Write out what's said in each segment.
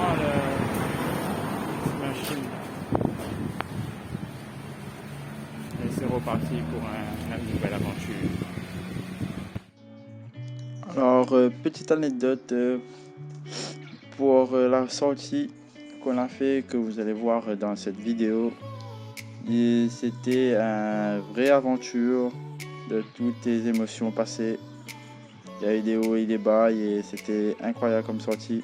Ah, la machine. Et c'est reparti pour une nouvelle aventure. Alors, petite anecdote pour la sortie qu'on a fait, que vous allez voir dans cette vidéo. Et c'était une vraie aventure de toutes les émotions passées. Il y a eu des hauts et des bas et c'était incroyable comme sortie.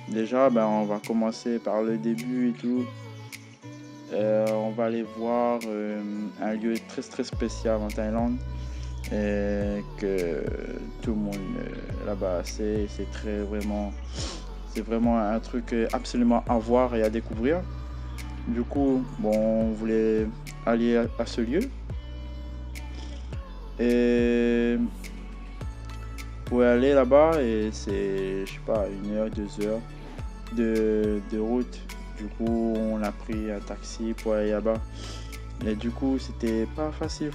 Déjà, on va commencer par le début et tout. On va aller voir un lieu très très spécial en Thaïlande que tout le monde là-bas sait. C'est vraiment un truc absolument à voir et à découvrir. Du coup, on voulait aller à ce lieu. Et pour aller là-bas, et c'est, je sais pas, 1 heure, 2 heures de route. Du coup, on a pris un taxi pour aller là-bas. Et du coup, c'était pas facile.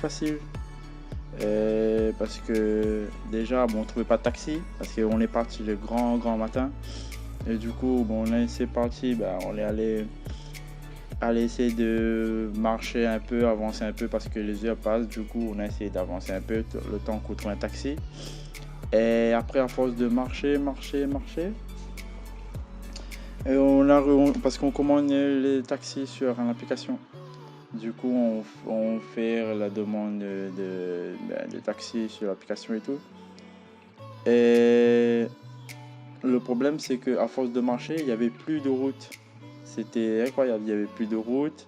Parce que déjà, on trouvait pas de taxi. Parce qu'on est parti le grand matin. Et du coup, on est parti, on est aller essayer de marcher un peu, avancer un peu parce que les heures passent. Du coup, on a essayé d'avancer un peu le temps qu'on trouve un taxi. Et après, à force de marcher, et parce qu'on commande les taxis sur une application. Du coup, on fait la demande de taxi sur l'application et tout. Et le problème, c'est qu'à force de marcher, il n'y avait plus de route. C'était incroyable, il n'y avait plus de route.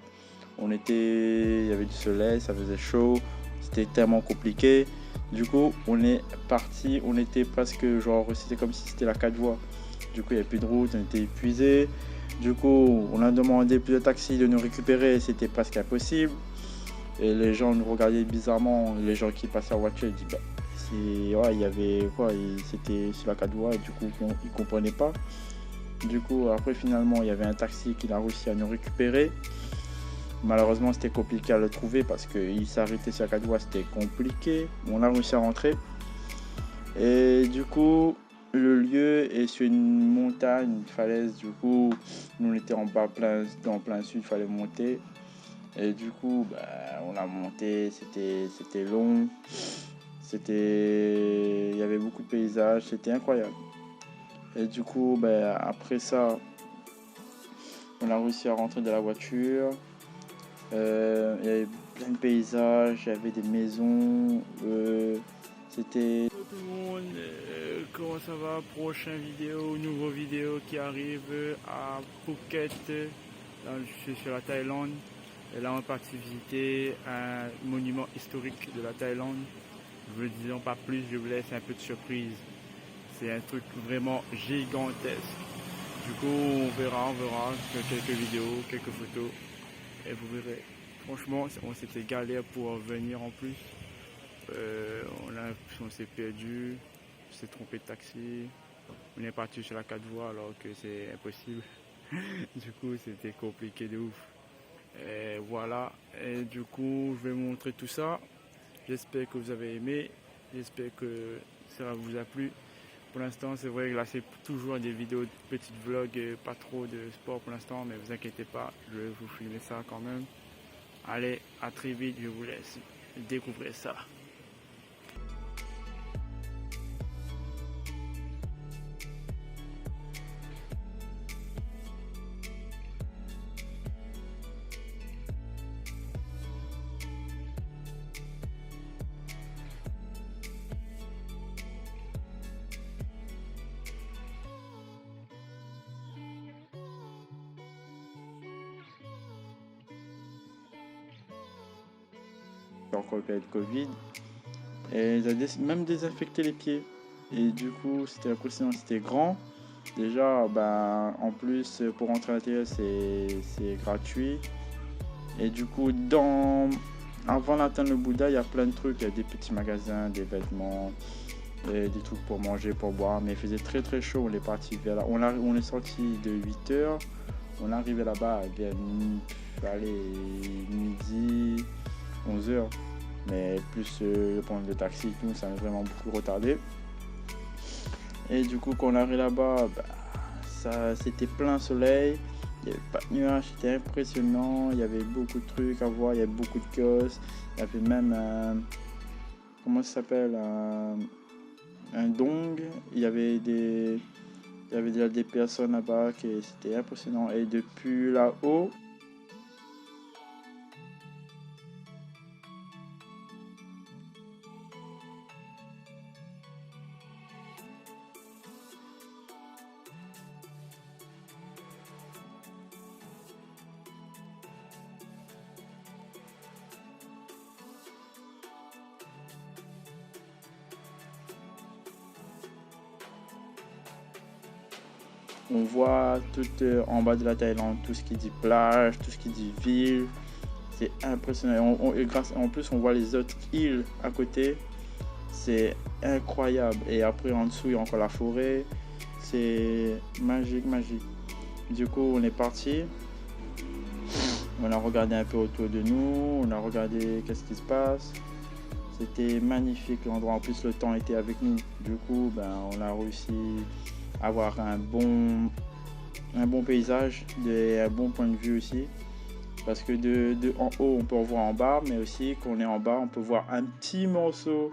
Il y avait du soleil, ça faisait chaud. C'était tellement compliqué. Du coup, on est parti, on était presque c'était comme si c'était la 4 voies. Du coup, il n'y avait plus de route, on était épuisés. Du coup, on a demandé plusieurs taxis de nous récupérer, c'était presque impossible. Et les gens nous regardaient bizarrement, les gens qui passaient en voiture, ils disaient, il y avait c'était sur la 4 voies, et du coup, ils ne comprenaient pas. Du coup, après, finalement, il y avait un taxi qui a réussi à nous récupérer. Malheureusement, c'était compliqué à le trouver parce qu'il s'arrêtait sur la 4 voies, c'était compliqué. On a réussi à rentrer. Et du coup, le lieu est sur une montagne, une falaise. Du coup, nous on était en plein sud, il fallait monter. Et du coup, on a monté, c'était long. Il y avait beaucoup de paysages, c'était incroyable. Et du coup, après ça, on a réussi à rentrer dans la voiture. Il y avait plein de paysages, il y avait des maisons. C'était... Tout le monde, comment ça va? Prochaine vidéo, nouveau vidéo qui arrive à Phuket. Là, je suis sur la Thaïlande. Et là, on est parti visiter un monument historique de la Thaïlande. Je ne vous disons pas plus, je vous laisse un peu de surprise. C'est un truc vraiment gigantesque. Du coup, on verra quelques vidéos, quelques photos. Et vous verrez. Franchement, on s'était galère pour venir en plus. On s'est perdu, on s'est trompé de taxi. On est parti sur la 4 voies alors que c'est impossible. Du coup, c'était compliqué de ouf. Et voilà, et du coup, je vais vous montrer tout ça. J'espère que vous avez aimé. J'espère que ça vous a plu. Pour l'instant, c'est vrai que là, c'est toujours des vidéos de petits vlogs, pas trop de sport pour l'instant, mais vous inquiétez pas, je vais vous filmer ça quand même. Allez, à très vite, je vous laisse découvrir ça. encore période Covid. Et ils avaient même désinfecté les pieds. Et du coup, c'était impressionnant, c'était grand. Déjà, en plus, pour rentrer à l'intérieur, c'est gratuit. Et du coup, avant d'atteindre le Bouddha, il y a plein de trucs. Il y a des petits magasins, des vêtements, des trucs pour manger, pour boire. Mais il faisait très très chaud. On est parti vers là. On est sorti de 8h. On est arrivé là-bas vers midi, 11h. Mais plus le problème de taxi et tout, ça m'a vraiment beaucoup retardé. Et du coup, quand on arrive là-bas, ça, c'était plein soleil. Il n'y avait pas de nuages, c'était impressionnant. Il y avait beaucoup de trucs à voir, il y avait beaucoup de kiosques. Il y avait même comment ça s'appelle, un dong. Il y avait déjà des personnes là-bas qui c'était impressionnant. Et depuis là-haut, on voit tout en bas de la Thaïlande, tout ce qui dit plage, tout ce qui dit ville. C'est impressionnant. Et en plus, on voit les autres îles à côté. C'est incroyable. Et après, en dessous, il y a encore la forêt. C'est magique, magique. Du coup, on est parti. On a regardé un peu autour de nous. On a regardé qu'est-ce qui se passe. C'était magnifique l'endroit. En plus, le temps était avec nous. Du coup, on a réussi à avoir un bon paysage, un bon point de vue aussi. Parce que de en haut, on peut en voir en bas, mais aussi quand on est en bas, on peut voir un petit morceau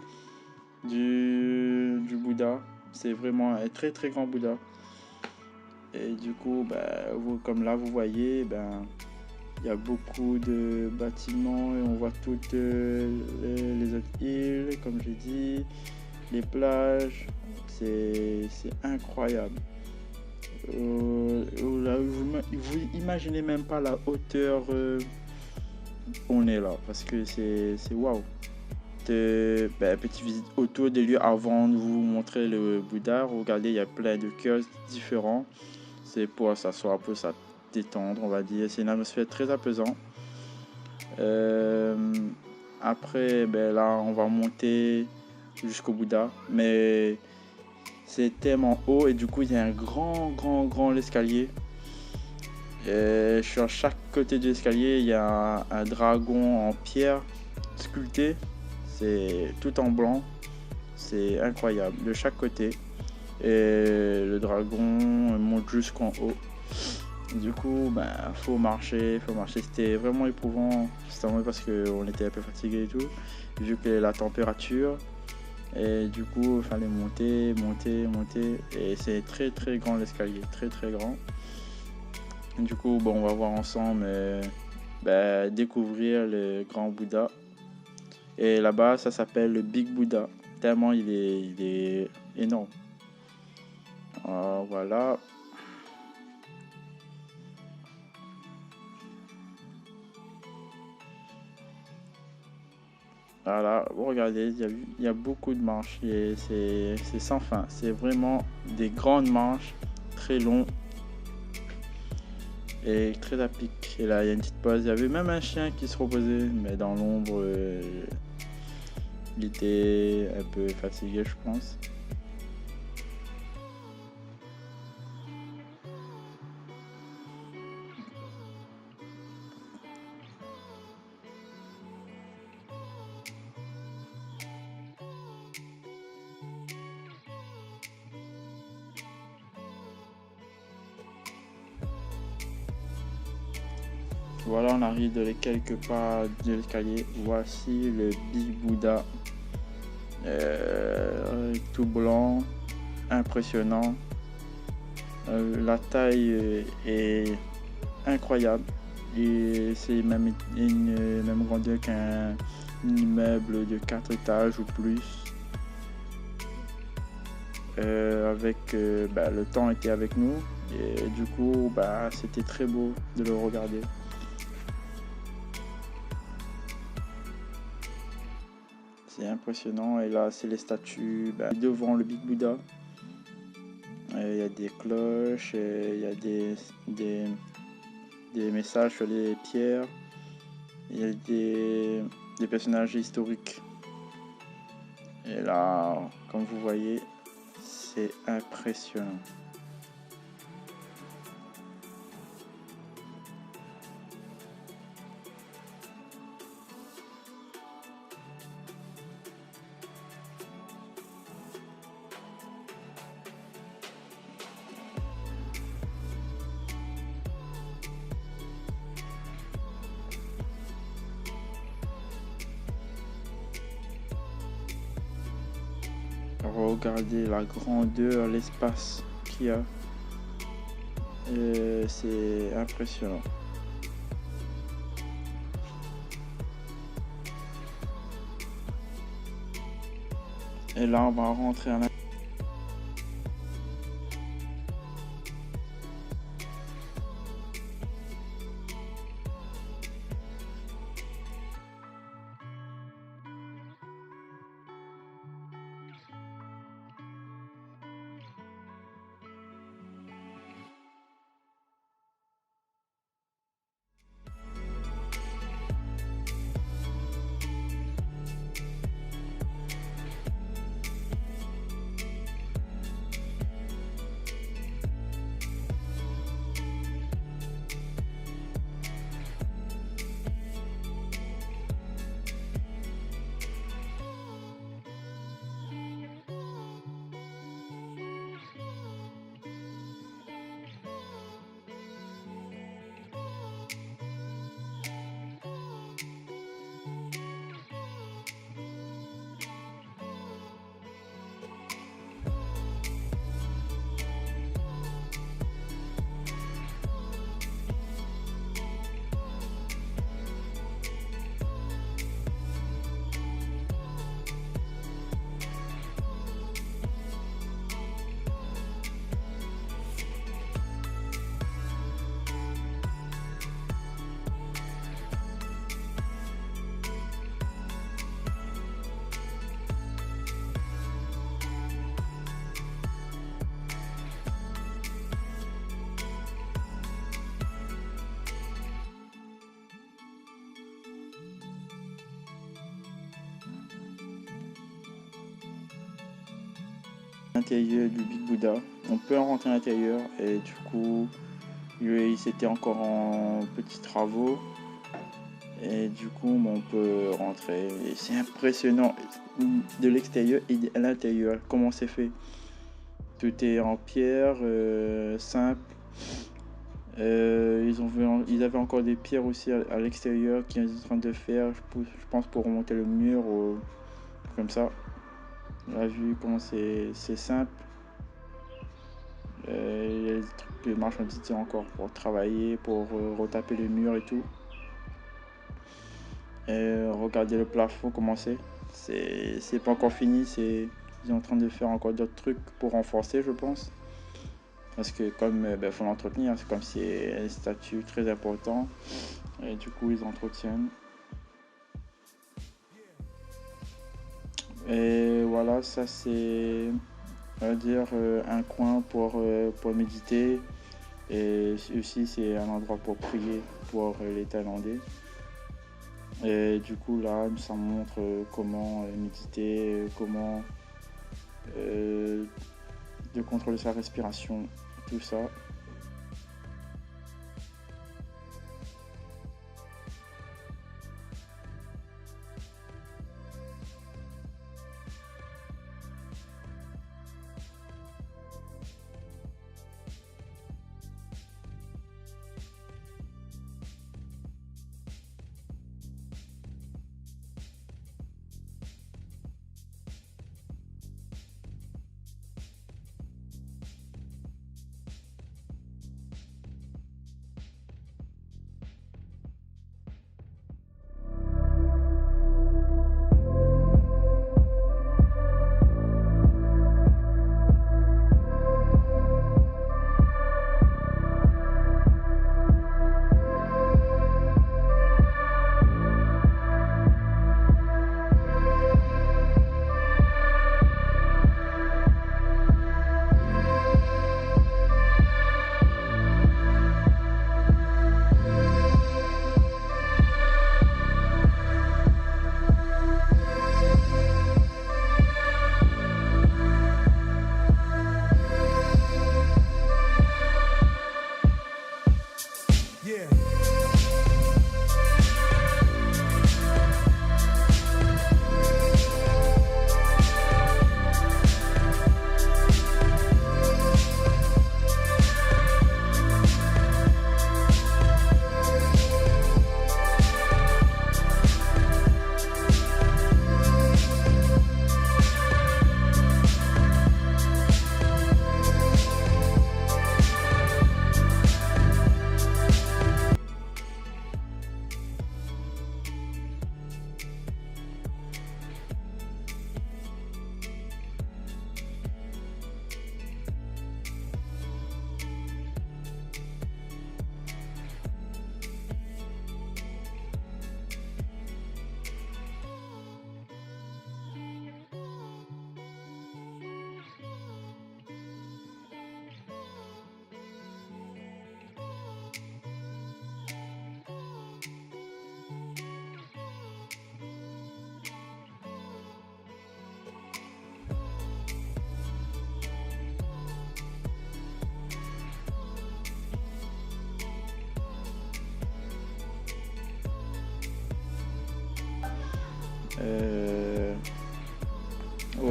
du Bouddha. C'est vraiment un très très grand Bouddha. Et du coup, comme là, vous voyez, il y a beaucoup de bâtiments et on voit toutes les autres îles, comme j'ai dit, les plages. C'est incroyable. Vous imaginez même pas la hauteur on est là, parce que c'est waouh. Petite visite autour des lieux avant de vous montrer le Bouddha. Regardez, il y a plein de kiosques différents. C'est pour s'asseoir un peu, ça détendre, on va dire. C'est une atmosphère très apaisante. Après, là, on va monter jusqu'au Bouddha, mais c'est tellement haut et du coup il y a un grand escalier. Et sur chaque côté de l'escalier, il y a un dragon en pierre sculpté. C'est tout en blanc. C'est incroyable de chaque côté. Et le dragon monte jusqu'en haut. Du coup, faut marcher. C'était vraiment éprouvant. C'était vraiment parce qu'on était un peu fatigué et tout, vu que la température. Et du coup, il fallait monter. Et c'est très très grand l'escalier, très très grand. Du coup, on va voir ensemble découvrir le grand Bouddha. Et là-bas, ça s'appelle le Big Buddha. Tellement il est énorme. Alors, voilà. Voilà, regardez, il y a beaucoup de marches et c'est sans fin. C'est vraiment des grandes marches, très longues et très à pic. Et là, il y a une petite pause. Il y avait même un chien qui se reposait, mais dans l'ombre, il était un peu fatigué, je pense. Voilà, on arrive dans les quelques pas de l'escalier. Voici le Big Buddha. Tout blanc, impressionnant. La taille est incroyable. Et c'est même une même grandeur qu'un immeuble de 4 étages ou plus. Le temps était avec nous. Et du coup, c'était très beau de le regarder. C'est impressionnant. Et là, c'est les statues devant le Big Buddha. Il y a des cloches, il y a des messages sur les pierres. Il y a des personnages historiques. Et là, comme vous voyez, c'est impressionnant. Regardez la grandeur, l'espace qu'il y a. C'est impressionnant. Et là, on va rentrer à l'intérieur. L'intérieur du Big Buddha. On peut en rentrer à l'intérieur et du coup, lui, c'était encore en petits travaux. Et du coup, on peut rentrer. Et c'est impressionnant de l'extérieur et à l'intérieur, comment c'est fait. Tout est en pierre, simple. Ils avaient encore des pierres aussi à l'extérieur qu'ils sont en train de faire, je pense, pour remonter le mur ou comme ça. On a vu comment c'est simple. Il y a des trucs de marchandises encore pour travailler, pour retaper le mur et tout. Regardez le plafond comment c'est. C'est pas encore fini, ils sont en train de faire encore d'autres trucs pour renforcer, je pense. Parce que comme faut l'entretenir, c'est comme si c'est un statut très important. Et du coup ils entretiennent. Et voilà, ça c'est, on va dire, un coin pour méditer. Et aussi c'est un endroit pour prier pour les Thaïlandais. Et du coup là ça montre comment méditer, comment de contrôler sa respiration, tout ça.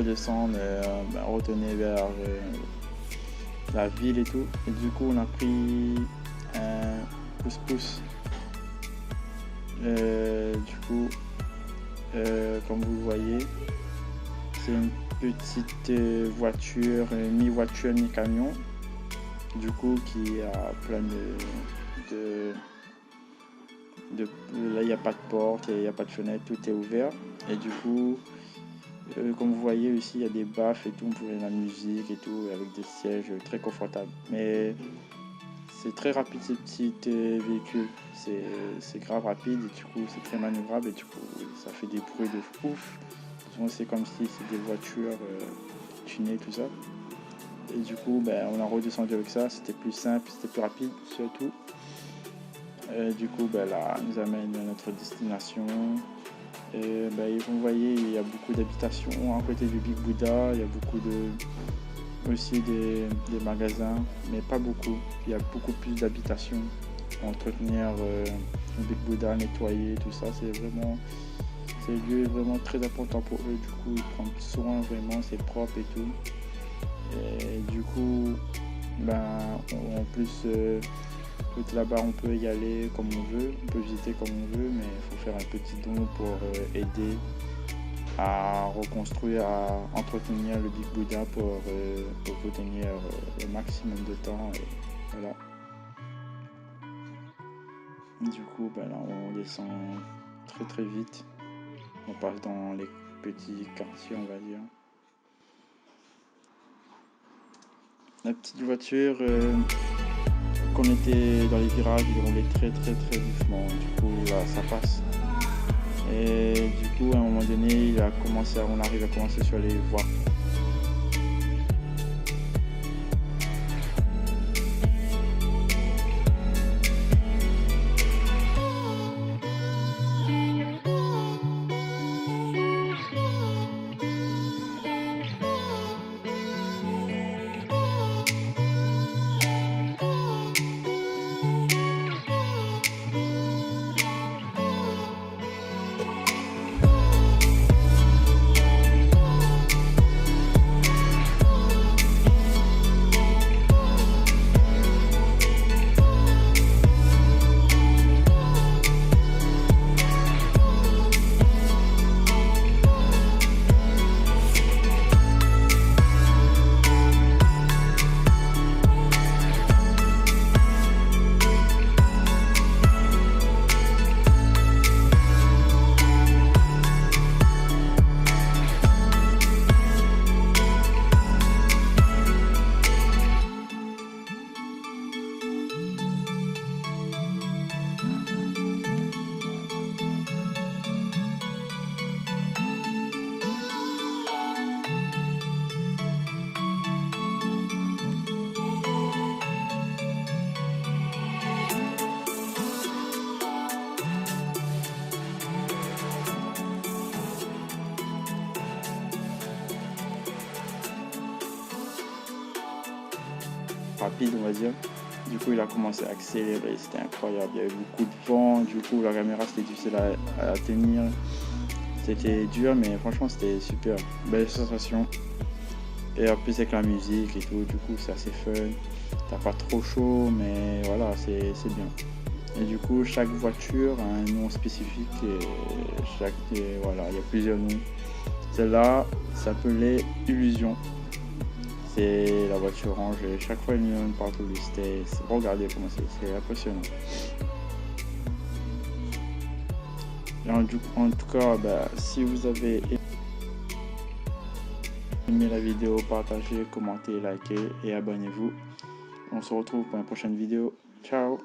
redescendre, retourner vers la ville et tout. Et du coup, on a pris un pouce-pouce. Du coup, comme vous voyez, c'est une petite voiture, mi-voiture, mi-camion. Du coup, qui a plein là, il n'y a pas de porte, il n'y a pas de fenêtre, tout est ouvert. Et du coup, comme vous voyez ici, il y a des baffes et tout, on peut mettre la musique et tout, avec des sièges très confortables. Mais c'est très rapide ces petits véhicules, c'est grave rapide et du coup c'est très manœuvrable et du coup ça fait des bruits de ouf. C'est comme si c'était des voitures tunées, tout ça. Et du coup, on a redescendu avec ça, c'était plus simple, c'était plus rapide surtout. Du coup, là, nous amène à notre destination. Et vous voyez, il y a beaucoup d'habitations à côté du Big Buddha, il y a beaucoup aussi des magasins, mais pas beaucoup. Il y a beaucoup plus d'habitations. Entretenir le Big Buddha, nettoyer, tout ça, c'est un lieu vraiment très important pour eux. Du coup, ils prennent soin vraiment, c'est propre et tout. Et du coup, en plus, tout là-bas, on peut y aller comme on veut, on peut visiter comme on veut, mais il faut faire un petit don pour aider à reconstruire, à entretenir le Big Buddha pour vous tenir le maximum de temps. Et voilà. Du coup, là, on descend très très vite. On passe dans les petits quartiers, on va dire. La petite voiture, quand on était dans les virages, il roulait très très très doucement. Du coup, là, ça passe. Et du coup, à un moment donné, on arrive à commencer sur les voies. Rapide, on va dire. Du coup, il a commencé à accélérer, c'était incroyable. Il y avait beaucoup de vent, du coup, la caméra c'était difficile à tenir. C'était dur, mais franchement, c'était super. Belle sensation. Et en plus, avec la musique et tout, du coup, c'est assez fun. T'as pas trop chaud, mais voilà, c'est bien. Et du coup, chaque voiture a un nom spécifique et voilà, il y a plusieurs noms. Celle-là s'appelait Illusion. C'est la voiture orange et chaque fois il y en a partout. Regardez comment c'est impressionnant. Et en tout cas, si vous avez aimé la vidéo, partagez, commentez, likez et abonnez-vous. On se retrouve pour une prochaine vidéo. Ciao!